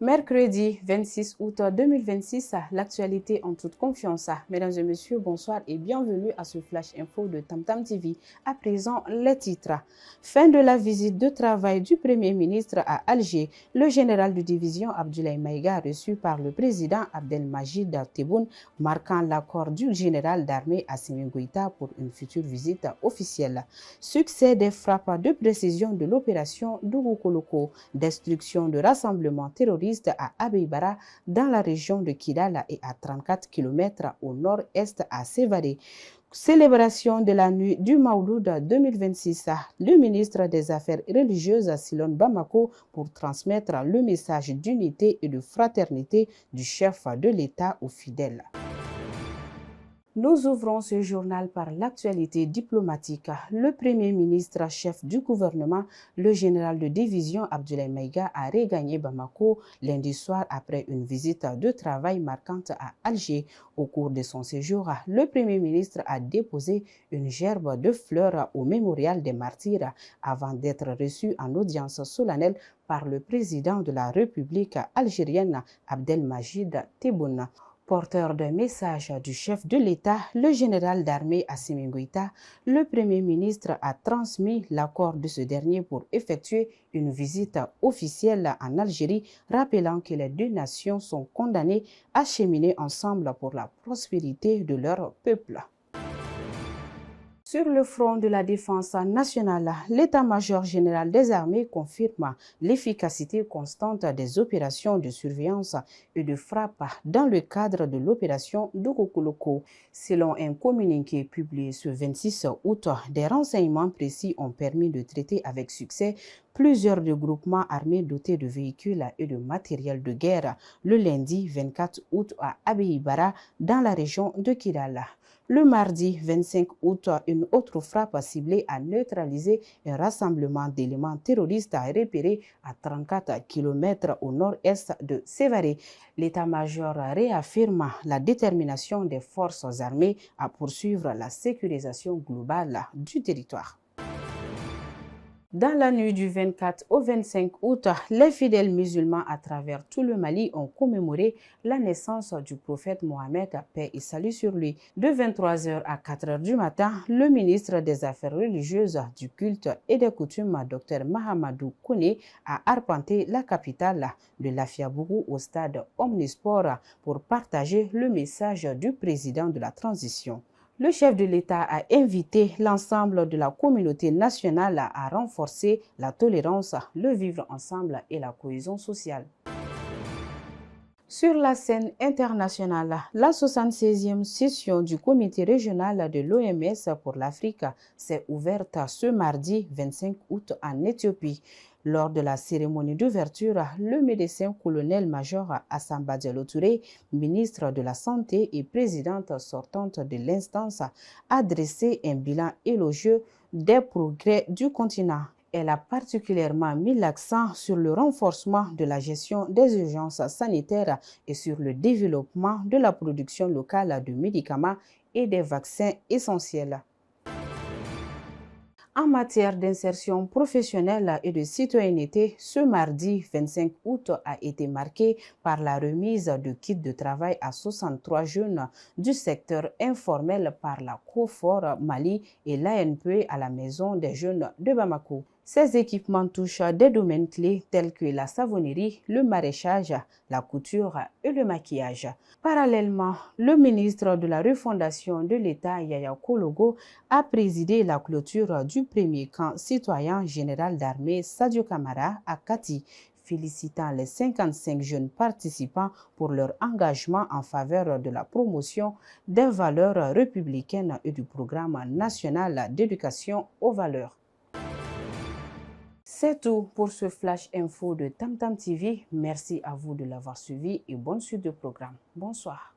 Mercredi 26 août 2026, l'actualité en toute confiance. Mesdames et messieurs, bonsoir et bienvenue à ce Flash Info de Tamtam TV. À présent, les titres. Fin de la visite de travail du Premier ministre à Alger. Le général de division Abdoulaye Maïga reçu par le président Abdelmajid Tebboune, marquant l'accord du général d'armée Assimi Goïta pour une future visite officielle. Succès des frappes de précision de l'opération Dougoukoloko, destruction de rassemblements terroristes à Abeibara dans la région de Kidal et à 34 km au nord-est à Sévaré. Célébration de la nuit du Mauloud 2026. Le ministre des Affaires religieuses Silon Bamako pour transmettre le message d'unité et de fraternité du chef de l'État aux fidèles. Nous ouvrons ce journal par l'actualité diplomatique. Le Premier ministre chef du gouvernement, le général de division Abdoulaye Maïga, a regagné Bamako lundi soir après une visite de travail marquante à Alger. Au cours de son séjour, le Premier ministre a déposé une gerbe de fleurs au mémorial des martyrs avant d'être reçu en audience solennelle par le président de la République algérienne, Abdelmajid Tebboune. Porteur d'un message du chef de l'État, le général d'armée Assimi Goïta, le Premier ministre a transmis l'accord de ce dernier pour effectuer une visite officielle en Algérie, rappelant que les deux nations sont condamnées à cheminer ensemble pour la prospérité de leur peuple. Sur le front de la défense nationale, l'état-major général des armées confirme l'efficacité constante des opérations de surveillance et de frappe dans le cadre de l'opération Dougoukoloko. Selon un communiqué publié ce 26 août, des renseignements précis ont permis de traiter avec succès plusieurs regroupements armés dotés de véhicules et de matériel de guerre le lundi 24 août à Abeibara dans la région de Kidal. Le mardi 25 août, une autre frappe ciblée a neutralisé un rassemblement d'éléments terroristes repérés à 34 km au nord-est de Sévaré. L'état-major réaffirme la détermination des forces armées à poursuivre la sécurisation globale du territoire. Dans la nuit du 24 au 25 août, les fidèles musulmans à travers tout le Mali ont commémoré la naissance du prophète Mohammed, paix et salut sur lui. De 23h à 4h du matin, le ministre des Affaires religieuses, du culte et des coutumes, Dr Mahamadou Kone, a arpenté la capitale de l'Afiabougou au stade Omnisport pour partager le message du président de la transition. Le chef de l'État a invité l'ensemble de la communauté nationale à renforcer la tolérance, le vivre ensemble et la cohésion sociale. Sur la scène internationale, la 76e session du comité régional de l'OMS pour l'Afrique s'est ouverte ce mardi 25 août en Éthiopie. Lors de la cérémonie d'ouverture, le médecin-colonel-major Assamba Diallo Touré, ministre de la Santé et présidente sortante de l'instance, a dressé un bilan élogieux des progrès du continent. Elle a particulièrement mis l'accent sur le renforcement de la gestion des urgences sanitaires et sur le développement de la production locale de médicaments et des vaccins essentiels. En matière d'insertion professionnelle et de citoyenneté, ce mardi 25 août a été marqué par la remise de kits de travail à 63 jeunes du secteur informel par la COFOR Mali et l'ANPE à la Maison des jeunes de Bamako. Ces équipements touchent des domaines clés tels que la savonnerie, le maraîchage, la couture et le maquillage. Parallèlement, le ministre de la refondation de l'État, Yaya Kologo, a présidé la clôture du premier camp citoyen général d'armée Sadio Kamara à Kati, félicitant les 55 jeunes participants pour leur engagement en faveur de la promotion des valeurs républicaines et du programme national d'éducation aux valeurs. C'est tout pour ce Flash Info de Tamtam TV. Merci à vous de l'avoir suivi et bonne suite de programme. Bonsoir.